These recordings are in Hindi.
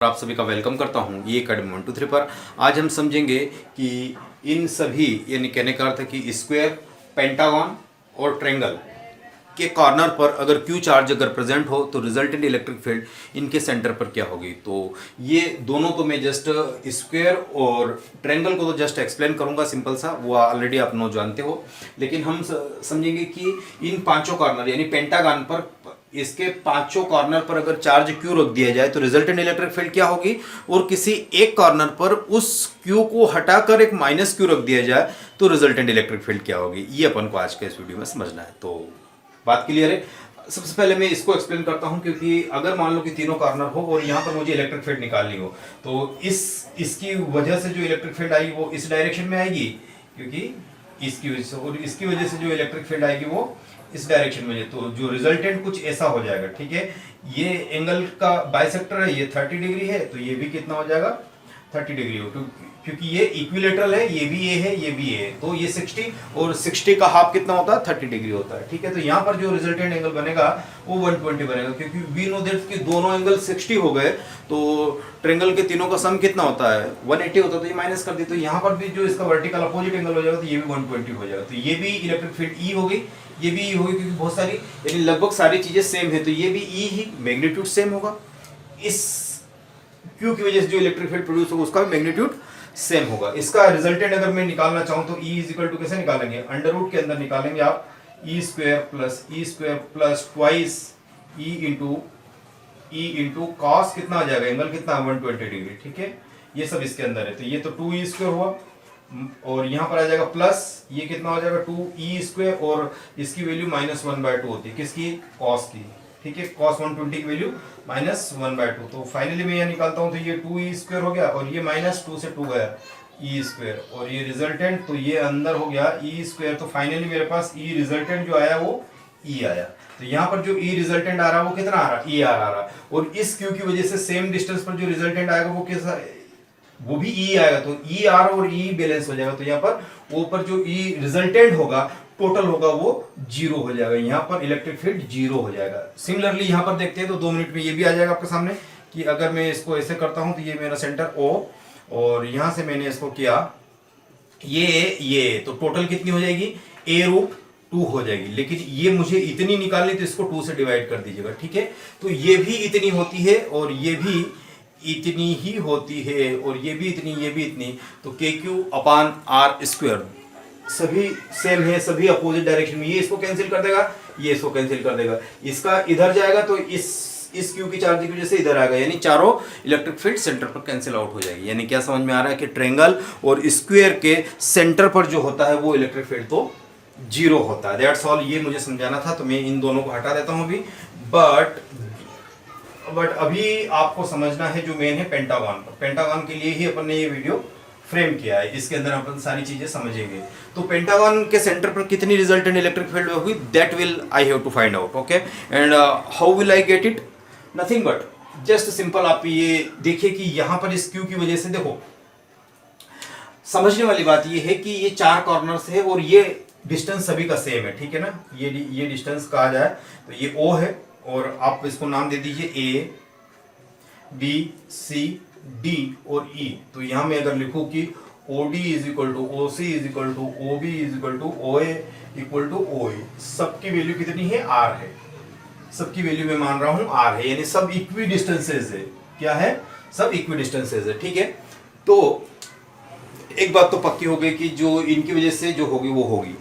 आप सभी का वेलकम करता हूं ये एकेडमी 123 पर। आज हम समझेंगे कि इन सभी यानी कहने का अर्थ है कि स्क्वायर, पेंटागन और ट्रायंगल के कॉर्नर पर अगर क्यू चार्ज अगर प्रेजेंट हो तो रिजल्टेंट इलेक्ट्रिक फील्ड इनके सेंटर पर क्या होगी। तो ये दोनों तो मैं जस्ट स्क्वायर और ट्रायंगल को तो जस्ट एक्सप्लेन करूंगा सिंपल सा, वो ऑलरेडी आप नो जानते हो। लेकिन हम समझेंगे कि इन पांचों कॉर्नर यानी पेंटागन पर इसके पांचों कॉर्नर पर अगर चार्ज क्यू रख दिया जाए तो रिजल्टेंट इलेक्ट्रिक फील्ड क्या होगी, और किसी एक कॉर्नर पर उस क्यू को हटाकर एक माइनस क्यू रख दिया जाए तो रिजल्टेंट इलेक्ट्रिक फील्ड क्या होगी। ये अपन को आज के इस वीडियो में समझना है। तो बात क्लियर है। सबसे पहले मैं इसको एक्सप्लेन करता हूं, क्योंकि अगर मान लो कि तीनों कॉर्नर हो और यहां पर मुझे इलेक्ट्रिक फील्ड निकालनी हो तो इसकी वजह से जो इलेक्ट्रिक फील्ड आएगी वो इस डायरेक्शन में आएगी, क्योंकि इसकी वजह से, और इसकी वजह से जो इलेक्ट्रिक फील्ड आएगी वो इस डायरेक्शन में। तो जो रिजल्टेंट कुछ ऐसा हो जाएगा, ठीक है। ये एंगल का बाइसेक्टर है, ये 30 डिग्री है, तो ये भी कितना हो जाएगा 30 डिग्री हो, क्योंकि ये इक्विलेटरल है, ये भी ए है, ये भी ए है, तो ये 60 और 60 का हाफ कितना होता है 30 डिग्री होता है, ठीक है। तो यहाँ पर जो रिजल्टेंट एंगल बनेगा वो 120 बनेगा, क्योंकि वी नो दैट कि दोनों एंगल 60 हो गए तो ट्रायंगल के तीनों का सम कितना होता है 180 होता है, तो ये माइनस कर दी, तो यहाँ पर भी जो इसका वर्टिकल अपोजिट एंगल हो जाएगा तो ये भी 120 हो जाएगा। तो ये भी इलेक्ट्रिक फील्ड ई हो गई, ये भी ई होगी, क्योंकि बहुत सारी यानी लगभग सारी चीजें सेम है, तो ये भी ई ही, मैग्नीट्यूड सेम होगा। इस क्यू की वजह से जो इलेक्ट्रिक फील्ड प्रोड्यूस होगा उसका भी मैग्नीट्यूड सेम होगा। इसका रिजल्टेंट अगर मैं निकालना चाहूं तो E इज इक्वल टू कैसे निकालेंगे, अंडर रूट के अंदर निकालेंगे आप e square plus twice e into cos कितना आ जाएगा, एंगल कितना 120 डिग्री, ठीक है। ये सब इसके अंदर है, तो ये तो 2E स्क्वायर हुआ, और यहाँ पर आ जाएगा प्लस ये कितना हो जाएगा 2E स्क्वायर, और इसकी वैल्यू -1/2 होती है, किसकी, कॉस की, ठीक है। cos 120 की वैल्यू -1/2, तो फाइनली मैं यहाँ निकालता हूँ तो ये 2E स्क्वायर हो गया, और ये -2 से 2 गया E स्क्वायर, और ये रिजल्टेंट तो ये अंदर हो गया E स्क्वायर, तो फाइनली मेरे पास E रिजल्टेंट जो आया वो E आया। तो यहाँ पर जो E रिजल्टेंट आ रहा है वो कितना आ रहा है, ER आ रहा है, और इस Q की वजह से सेम डिस्टेंस पर जो रिजल्टेंट आएगा वो कैसा, वो भी E आएगा, तो ER और E बैलेंस हो जाएगा। तो यहाँ पर ऊपर जो E रिजल्टेंट होगा टोटल होगा वो 0 हो जाएगा, यहाँ पर इलेक्ट्रिक फील्ड 0 हो जाएगा। सिमिलरली यहाँ पर देखते हैं तो 2 मिनट में ये भी आ जाएगा आपके सामने कि अगर मैं इसको ऐसे करता हूँ तो ये मेरा सेंटर O, और यहाँ से मैंने इसको किया ये तो टोटल कितनी हो जाएगी A√2 हो जाएगी। लेकिन ये मुझे इतनी निकालनी तो इसको 2 से डिवाइड कर दीजिएगा, ठीक है। तो ये भी इतनी होती है और ये भी इतनी ही होती है, और ये भी इतनी, ये भी इतनी, तो KQ/R² सभी सेम है, सभी अपोजिट डायरेक्शन में। ये इसको कैंसिल कर देगा, ये इसको कैंसिल कर देगा, इसका इधर जाएगा तो इस क्यू की चार्ज की वजह से इधर आएगा, यानी चारों इलेक्ट्रिक फील्ड सेंटर पर कैंसिल आउट हो जाएगी। यानी क्या समझ में आ रहा है कि ट्रायंगल और स्क्वायर के सेंटर पर जो होता है वो इलेक्ट्रिक फील्ड तो 0 होता है। दैट्स ऑल, ये मुझे समझाना था, तो मैं इन दोनों को हटा देता हूं अभी। बट अभी आपको समझना है जो मेन है पेंटागन पर। पेंटागन के लिए ही अपन ने ये वीडियो फ्रेम किया है, इसके अंदर अपन सारी चीजें समझेंगे। तो पेंटागन के सेंटर पर कितनी रिजल्टेंट इलेक्ट्रिक फील्ड होगी, that will I have to find out, okay. And how will I get it, nothing but just simple, आप ये देखिए कि यहां पर इस क्यू की वजह से, देखो समझने वाली बात ये है कि ये 4 कॉर्नर्स है और ये डिस्टेंस सभी का सेम है, ठीक है ना। ये डिस्टेंस कहा जाए तो ये O है, और आप इसको नाम दे दीजिए A B C D और E। तो यहां मैं अगर लिखूं कि OD is equal to OC is equal to OB is equal to OA equal to OE, सबकी वैल्यू कितनी है, R है। सबकी वैल्यू मैं मान रहा हूं R है, यानी सब इक्वी डिस्टेंसेज है। क्या है, सब इक्वी डिस्टेंसेज है, ठीक है। तो एक बात तो पक्की हो गई कि जो इनकी वजह से जो होगी वो होगी।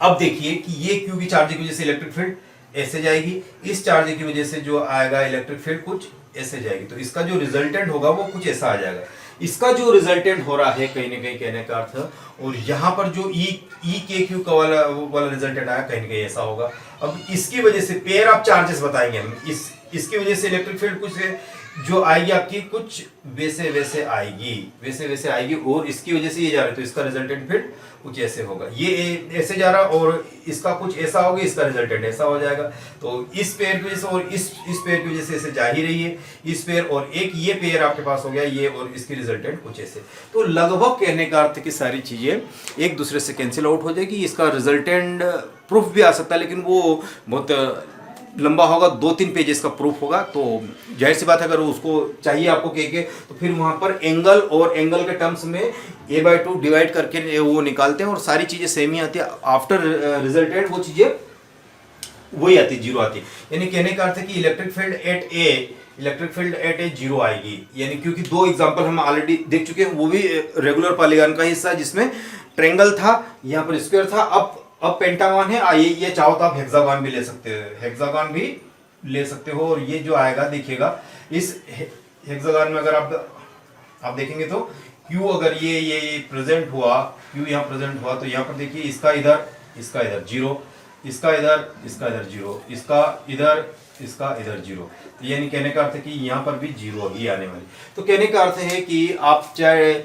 अब देखिए कि ये क्यू की चार्ज की वजह से इलेक्ट्रिक फील्ड ऐसे जाएगी, इस चार्ज की वजह से जो आएगा इलेक्ट्रिक फील्ड कुछ ऐसे जाएगी, तो इसका जो रिजल्टेंट होगा वो कुछ ऐसा आ जाएगा। इसका जो रिजल्टेंट हो रहा है कहीं ना कहीं कहने का अर्थ, और यहाँ पर जो ई के क्यू का वाला रिजल्टेंट आया कहीं ना कहीं ऐसा होगा। अब इसकी वजह से पेयर ऑफ चार्जेस बताएंगे हम, इसकी वजह से इलेक्ट्रिक फील्ड कुछ जो आएगी आपकी कुछ वैसे आएगी, और इसकी वजह से ये जा रहा है तो इसका रिजल्टेंट फील्ड कुछ ऐसे होगा, ये ऐसे जा रहा और इसका कुछ ऐसा होगा, इसका रिजल्टेंट ऐसा हो जाएगा। तो इस पेयर की वजह से और इस पेयर की वजह से ऐसे जा ही रही है, इस पेयर और एक ये पेयर आपके पास हो गया, ये और इसकी रिजल्टेंट कुछ ऐसे। तो लगभग कहने का अर्थ की सारी चीजें एक दूसरे से कैंसिल आउट हो जाएगी। इसका रिजल्टेंट प्रूफ भी आ सकता है, लेकिन वो बहुत लंबा होगा, 2-3 पेजेस का प्रूफ होगा। तो जाहिर सी बात है अगर उसको चाहिए आपको के तो फिर वहाँ पर एंगल और एंगल के टर्म्स में a/2 डिवाइड करके वो निकालते हैं और सारी चीज़ें सेम ही आती है। आफ्टर रिजल्टेंट वो चीज़ें वही आती, जीरो आती। यानी कहने का अर्थ है कि electric field at A zero आएगी। यानी क्योंकि 2 एग्जांपल हम ऑलरेडी देख चुके हैं, वो भी रेगुलर पॉलीगॉन का हिस्सा जिसमें ट्रायंगल था, यहाँ पर स्क्वायर था। अब पेंटागन है, आइए ये चाहो तो आप हेक्सागन भी ले सकते हो, हेक्सागन भी ले सकते हो। और ये जो आएगा देखिएगा, इस हेक्सागन में अगर आप देखेंगे तो क्यू अगर ये प्रेजेंट हुआ, क्यू यहाँ प्रेजेंट हुआ, तो यहाँ पर देखिए इसका इधर जीरो, इसका इधर जीरो, इसका इधर जीरो। तो यानी कहने का अर्थ है कि यहाँ पर भी जीरो ही आने वाली। तो कहने का अर्थ है कि आप चाहे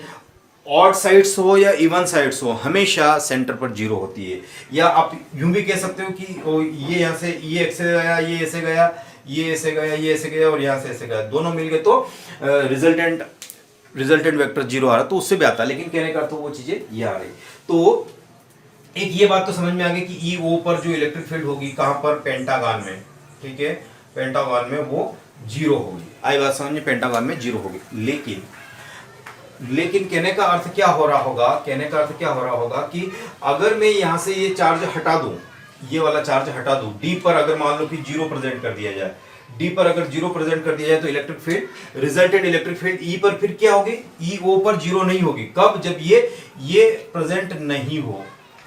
ऑड साइड्स हो या इवन साइड्स हो, हमेशा सेंटर पर जीरो होती है। या आप यूं भी कह सकते हो कि ये यहाँ से ये ऐसे गया, ये ऐसे गया, ये ऐसे गया, ये ऐसे गया और यहाँ से ऐसे गया, दोनों मिल गए तो रिजल्टेंट वेक्टर जीरो आ रहा, तो उससे भी आता है। लेकिन कहने का अर्थ वो चीजें ये आ रही। तो एक ये बात तो समझ में आ गई कि ई ओ पर जो इलेक्ट्रिक फील्ड होगी कहां पर, पेंटागन में, ठीक है, पेंटागन में वो जीरो होगी। आई बात समझ में, पेंटागन में जीरो होगी। लेकिन कहने का अर्थ क्या हो रहा होगा कि अगर मैं यहां से ये चार्ज हटा दूं, ये वाला चार्ज हटा दूं, डी पर अगर मान लो कि जीरो प्रेजेंट कर दिया जाए, डी पर अगर जीरो प्रेजेंट कर दिया जाए तो electric field, resultant electric field E पर फिर क्या होगी, ई ओ पर जीरो नहीं होगी। कब? जब ये प्रेजेंट नहीं हो,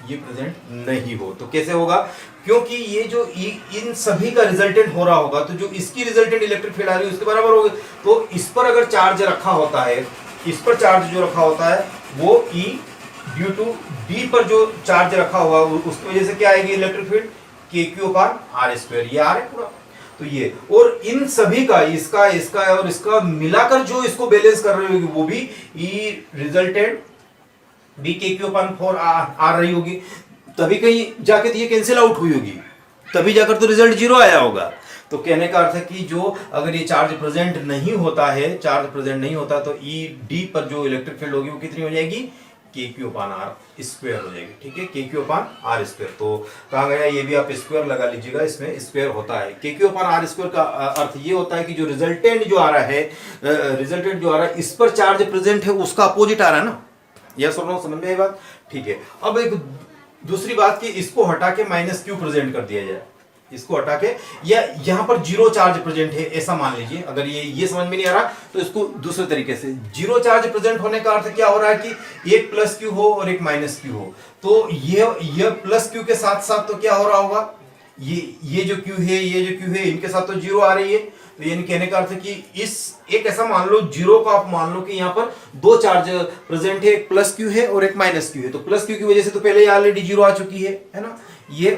ये प्रेजेंट नहीं हो। तो कैसे होगा? क्योंकि ये जो इन सभी का रिजल्टेंट हो रहा होगा, तो जो इसकी रिजल्टेंट इलेक्ट्रिक फील्ड आ रही है उसके बराबर होगी। तो इस पर अगर चार्ज रखा होता है, इस पर चार्ज जो रखा होता है वो E ड्यू टू डी पर जो चार्ज रखा हुआ उसकी वजह से क्या आएगी इलेक्ट्रिक फील्ड, KQ/R²। ये आ रहा है पूरा। तो ये और इन सभी का, इसका और इसका मिलाकर जो इसको बैलेंस कर रही होगी वो भी E रिजल्टेंट भी KQ/4 आ रही होगी। तभी कहीं जाके ये कैंसिल आउट हुई होगी, तभी जाकर तो रिजल्ट जीरो आया होगा। तो कहने का अर्थ है कि जो अगर ये चार्ज प्रेजेंट नहीं होता तो ई डी पर जो इलेक्ट्रिक फील्ड होगी वो कितनी हो जाएगी, KQ/R² हो जाएगी। ठीक है, KQ/R²। तो कहा गया ये भी आप स्क्वायर लगा लीजिएगा, इसमें स्क्वायर होता है। KQ/R² का अर्थ ये होता है कि जो रिजल्टेंट जो आ रहा है इस पर चार्ज प्रेजेंट है उसका अपोजिट आ रहा है ना। यह समझ में आई बात? ठीक है। अब एक दूसरी बात कि इसको हटा के -Q प्रेजेंट कर दिया जाए, इसको हटा के, या यहां पर जीरो चार्ज प्रेजेंट है ऐसा मान लीजिए। अगर ये समझ में नहीं आ रहा तो इसको दूसरे तरीके से, जीरो चार्ज प्रेजेंट होने का अर्थ क्या हो रहा है कि एक +Q हो और एक -Q हो। तो ये +Q के साथ साथ तो क्या हो रहा होगा, ये जो Q है, ये जो Q है, इनके साथ तो जीरो आ रही है। तो यानी कहने का अर्थ है कि इस एक ऐसा मान लो, जीरो को आप मान लो कि यहाँ पर दो चार्ज प्रेजेंट है, एक +Q है और एक -Q है। तो +Q की वजह से तो पहले ही ऑलरेडी जीरो आ चुकी है ना, ये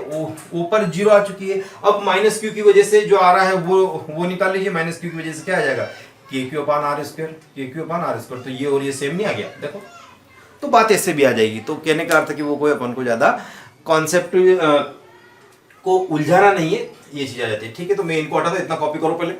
ऊपर जीरो आ चुकी है। अब -Q की वजह से जो आ रहा है वो निकाल लीजिए। -Q की वजह से क्या आ जाएगा, KQ/R²। तो ये और ये सेम नहीं आ गया, देखो। तो बात ऐसे भी आ जाएगी। तो कहने का अर्थ है कि वो कोई अपन को ज्यादा कॉन्सेप्ट को उलझाना नहीं है, ये चीज आ जाती है। ठीक है, तो मैं इनको हटा दूं, इतना कॉपी करो पहले।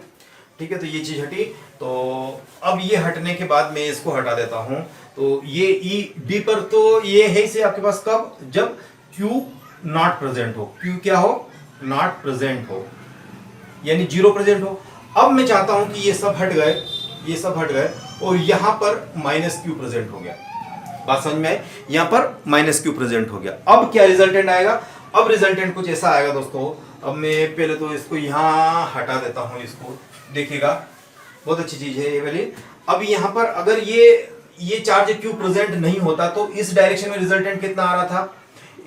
ठीक है, तो ये चीज हटी। तो अब ये हटने के बाद मैं इसको हटा देता हूं। तो ये ई डी पर तो ये है इसे आपके पास कब, जब Q नॉट प्रेजेंट हो, Q क्या हो, नॉट प्रेजेंट हो, यानी जीरो प्रेजेंट हो। अब मैं चाहता हूं कि ये सब हट गए और यहां पर -Q प्रेजेंट हो गया। बात समझ में आई? यहां पर -Q प्रेजेंट हो गया। अब क्या रिजल्टेंट आएगा, अब रिजल्टेंट कुछ ऐसा आएगा दोस्तों। अब मैं पहले तो इसको यहां हटा देता हूं, इसको देखिएगा, बहुत अच्छी चीज है ये वाली। अब यहां पर अगर ये चार्ज Q प्रेजेंट नहीं होता तो इस डायरेक्शन में रिजल्टेंट कितना आ रहा था,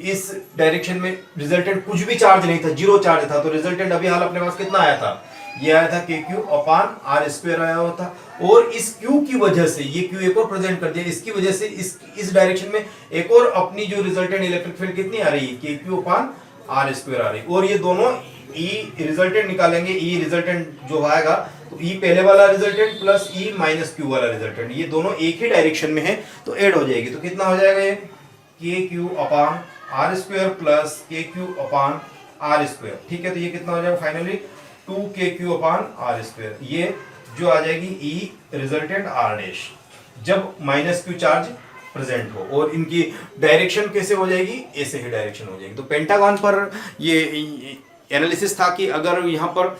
इस डायरेक्शन में रिजल्टेंट कुछ भी चार्ज नहीं था, जीरो चार्ज था। तो रिजल्टेंट अभी हाल अपने पास कितना आया था, ये आया था KQ/R² आया हुआ था। और इस Q की वजह से, ये Q एक और प्रेजेंट कर दिया, इसकी वजह से इस डायरेक्शन में एक और अपनी जो रिजल्टेंट इलेक्ट्रिक फील्ड कितनी आ रही है, KQ/R² आ रही। और ये दोनों E रिजल्टेंट निकालेंगे, E रिजल्टेंट जो आएगा तो E पहले वाला रिजल्टेंट प्लस E -Q वाला रिजल्टेंट, ये दोनों एक ही डायरेक्शन में है तो ऐड हो जाएगी। तो कितना हो जाएगा ये, KQ/R² प्लस KQ/R²। ठीक है, तो ये कितना हो जाएगा फाइनली 2KQ/R²। ये जो आ जाएगी E रिजल्टेंट R' जब -Q चार्ज प्रेजेंट हो। और इनकी डायरेक्शन कैसे हो जाएगी, ऐसे ही डायरेक्शन हो जाएगी। तो पेंटागन पर ये एनालिसिस था कि अगर यहाँ पर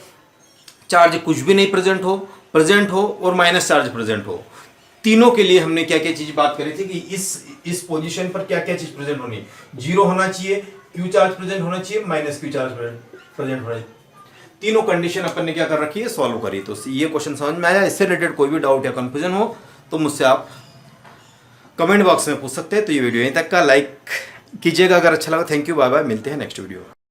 चार्ज कुछ भी नहीं प्रेजेंट हो और माइनस चार्ज प्रेजेंट हो, तीनों के लिए हमने क्या क्या चीज बात करी थी कि इस पोजीशन पर क्या क्या चीज प्रेजेंट होनी है। जीरो होना चाहिए, क्यू चार्ज प्रेजेंट होना चाहिए, माइनस क्यू चार्ज प्रेजेंट होना चाहिए। तीनों कंडीशन अपन ने क्या कर रखी है, सॉल्व करी। तो ये क्वेश्चन समझ में आया। इससे रिलेटेड कोई भी डाउट या कंफ्यूजन हो तो मुझसे आप कमेंट बॉक्स में पूछ सकते हैं। तो ये वीडियो यहीं तक का, लाइक कीजिएगा अगर अच्छा लगा। थैंक यू, बाय बाय, मिलते हैं नेक्स्ट वीडियो।